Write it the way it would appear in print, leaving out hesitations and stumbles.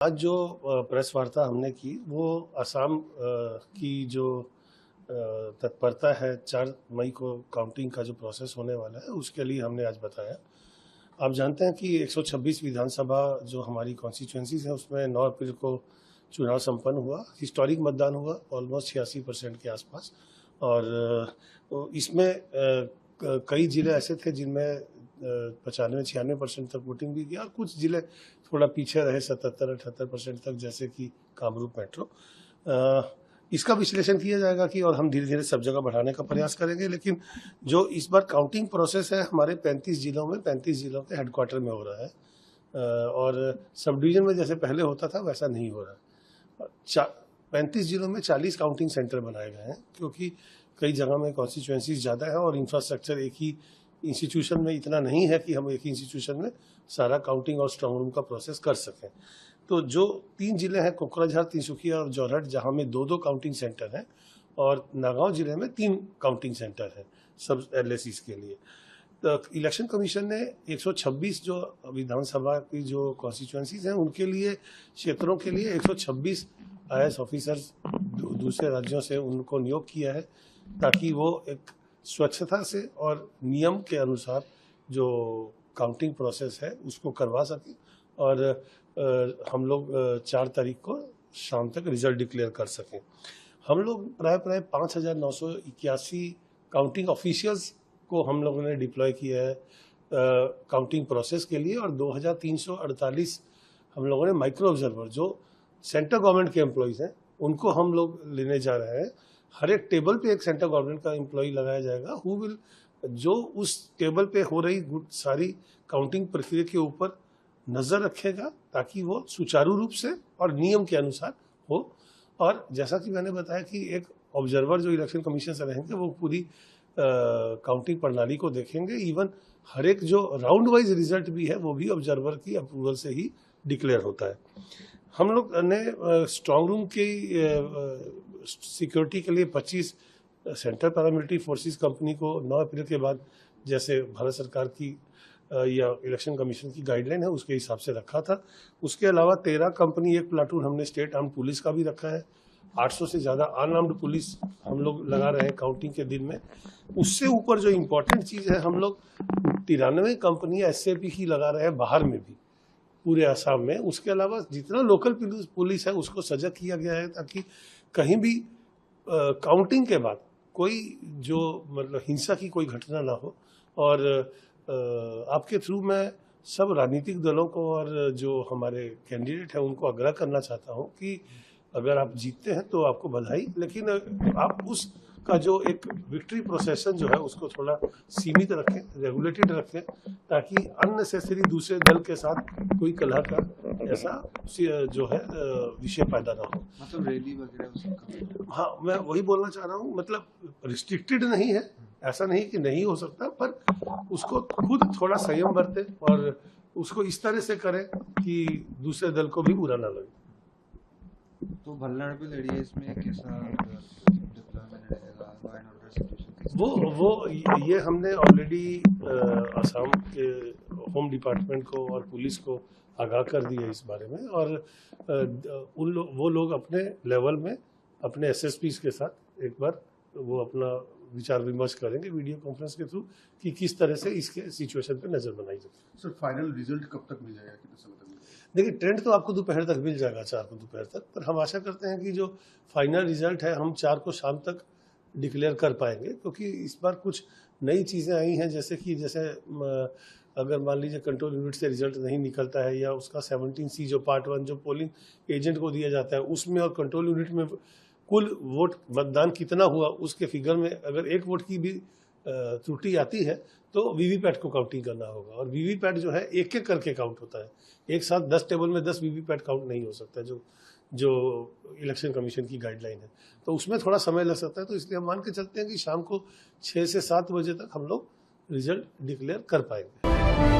आज जो प्रेस वार्ता हमने की वो असम की जो तत्परता है 4 मई को काउंटिंग का जो प्रोसेस होने वाला है उसके लिए हमने आज बताया। आप जानते हैं कि 126 विधानसभा जो हमारी कॉन्स्टिट्यूंसीज हैं उसमें 9 अप्रैल को चुनाव संपन्न हुआ। हिस्टोरिक मतदान हुआ ऑलमोस्ट 86% के आसपास। और इसमें कई जिले ऐसे थे जिनमें 95-96% तक वोटिंग भी किया और कुछ जिले थोड़ा पीछे रहे 77-78% तक, जैसे कि कामरूप मेट्रो। इसका विश्लेषण किया जाएगा कि और हम धीरे धीरे सब जगह बढ़ाने का प्रयास करेंगे। लेकिन जो इस बार काउंटिंग प्रोसेस है हमारे 35 जिलों में 35 जिलों के हेडक्वार्टर में हो रहा है और सब डिवीजन में जैसे पहले होता था वैसा नहीं हो रहा है। 35 जिलों में 40 काउंटिंग सेंटर बनाए गए हैं क्योंकि कई जगह में कॉन्स्टिट्यूएंसीज ज़्यादा है और इंफ्रास्ट्रक्चर एक ही इंस्टीट्यूशन में इतना नहीं है कि हम एक ही इंस्टीट्यूशन में सारा काउंटिंग और स्ट्रांग रूम का प्रोसेस कर सकें। तो जो 3 जिले हैं कोकराझार, तिनसुकिया और जोरहट, जहां में 2-2 काउंटिंग सेंटर हैं और नागांव जिले में 3 काउंटिंग सेंटर हैं सब एलएसीज के लिए। तो इलेक्शन कमीशन ने 126 जो विधानसभा की जो कॉन्स्टिट्यूएंसीज हैं उनके लिए, क्षेत्रों के लिए 126 आईएएस ऑफिसर्स दूसरे राज्यों से उनको नियोग किया है ताकि वो एक स्वच्छता से और नियम के अनुसार जो काउंटिंग प्रोसेस है उसको करवा सकें और हम लोग 4 तारीख को शाम तक रिजल्ट डिक्लेयर कर सकें। हम लोग प्राय 5,981 काउंटिंग ऑफिशियल्स को हम लोगों ने डिप्लॉय किया है काउंटिंग प्रोसेस के लिए और 2,348 हम लोगों ने माइक्रो ऑब्जर्वर जो सेंट्रल गवर्नमेंट के एम्प्लॉयज़ हैं उनको हम लोग लेने जा रहे हैं। हर एक टेबल पे एक सेंट्रल गवर्नमेंट का एम्प्लॉय लगाया जाएगा हु विल जो उस टेबल पे हो रही सारी काउंटिंग प्रक्रिया के ऊपर नज़र रखेगा ताकि वो सुचारू रूप से और नियम के अनुसार हो। और जैसा कि मैंने बताया कि एक ऑब्जर्वर जो इलेक्शन कमीशन से रहेंगे वो पूरी काउंटिंग प्रणाली को देखेंगे। इवन हर एक जो राउंड वाइज रिजल्ट भी है वो भी ऑब्जर्वर की अप्रूवल से ही डिक्लेयर होता है। हम लोग ने स्ट्रांग रूम की सिक्योरिटी के लिए 25 सेंट्रल पैरामिलिट्री फोर्सेस कंपनी को 9 अप्रैल के बाद जैसे भारत सरकार की या इलेक्शन कमीशन की गाइडलाइन है उसके हिसाब से रखा था। उसके अलावा 13 कंपनी, 1 प्लाटून हमने स्टेट आर्म्ड पुलिस का भी रखा है। 800 से ज़्यादा अनआर्म्ड पुलिस हम लोग लगा रहे हैं काउंटिंग के दिन में। उससे ऊपर जो इम्पोर्टेंट चीज़ है हम लोग 93 कंपनियाँ SAP की लगा रहे हैं बाहर में भी, पूरे आसाम में। उसके अलावा जितना लोकल पुलिस है उसको सजग किया गया है ताकि कहीं भी काउंटिंग के बाद कोई जो मतलब हिंसा की कोई घटना ना हो। और आपके थ्रू मैं सब राजनीतिक दलों को और जो हमारे कैंडिडेट हैं उनको आग्रह करना चाहता हूं कि अगर आप जीतते हैं तो आपको बधाई, लेकिन आप उसका जो एक विक्ट्री प्रोसेसन जो है उसको थोड़ा सीमित रखें, रेगुलेटेड रखें ताकि अननेसेसरी दूसरे दल के साथ कोई कलह का ऐसा जो है विषय पैदा ना हो। मतलब रैली वगैरह। हाँ, मैं वही बोलना चाह रहा हूँ, मतलब रिस्ट्रिक्टेड नहीं है, ऐसा नहीं कि नहीं हो सकता, पर उसको खुद थोड़ा संयम बरतें और उसको इस तरह से करें कि दूसरे दल को भी बुरा ना लगे। तो वल्नरेबल एरियाज में कैसा डिप्लॉयमेंट रहेगा, लॉ एंड ऑर्डर सिचुएशन? वो ये हमने ऑलरेडी असम के होम डिपार्टमेंट को और पुलिस को आगाह कर दिया इस बारे में और वो लोग अपने लेवल में अपने एसएसपीज के साथ एक बार वो अपना विचार विमर्श करेंगे वीडियो कॉन्फ्रेंस के थ्रू कि किस तरह से इसके सिचुएशन पे नजर बनाई जाए। सर, फाइनल रिजल्ट कब तक मिल जाएगा, कितने समय तक मिल जाएगा? देखिए, ट्रेंड तो आपको दोपहर तक मिल जाएगा, 4 को दोपहर तक, पर हम आशा करते हैं कि जो फाइनल रिजल्ट है हम 4 को शाम तक डिक्लेयर कर पाएंगे क्योंकि इस बार कुछ नई चीज़ें आई हैं जैसे अगर मान लीजिए कंट्रोल यूनिट से रिजल्ट नहीं निकलता है या उसका 17C जो पार्ट 1 जो पोलिंग एजेंट को दिया जाता है उसमें और कंट्रोल यूनिट में कुल वोट मतदान कितना हुआ उसके फिगर में अगर 1 वोट की भी त्रुटि आती है तो वीवीपैट को काउंटिंग करना होगा और वीवीपैट जो है एक एक करके काउंट होता है। एक साथ 10 टेबल में 10 वीवीपैट काउंट नहीं हो सकता जो इलेक्शन कमीशन की गाइडलाइन है, तो उसमें थोड़ा समय लग सकता है। तो इसलिए हम मान के चलते हैं कि शाम को 6 से 7 बजे तक हम लोग रिजल्ट डिक्लेयर कर पाएंगे।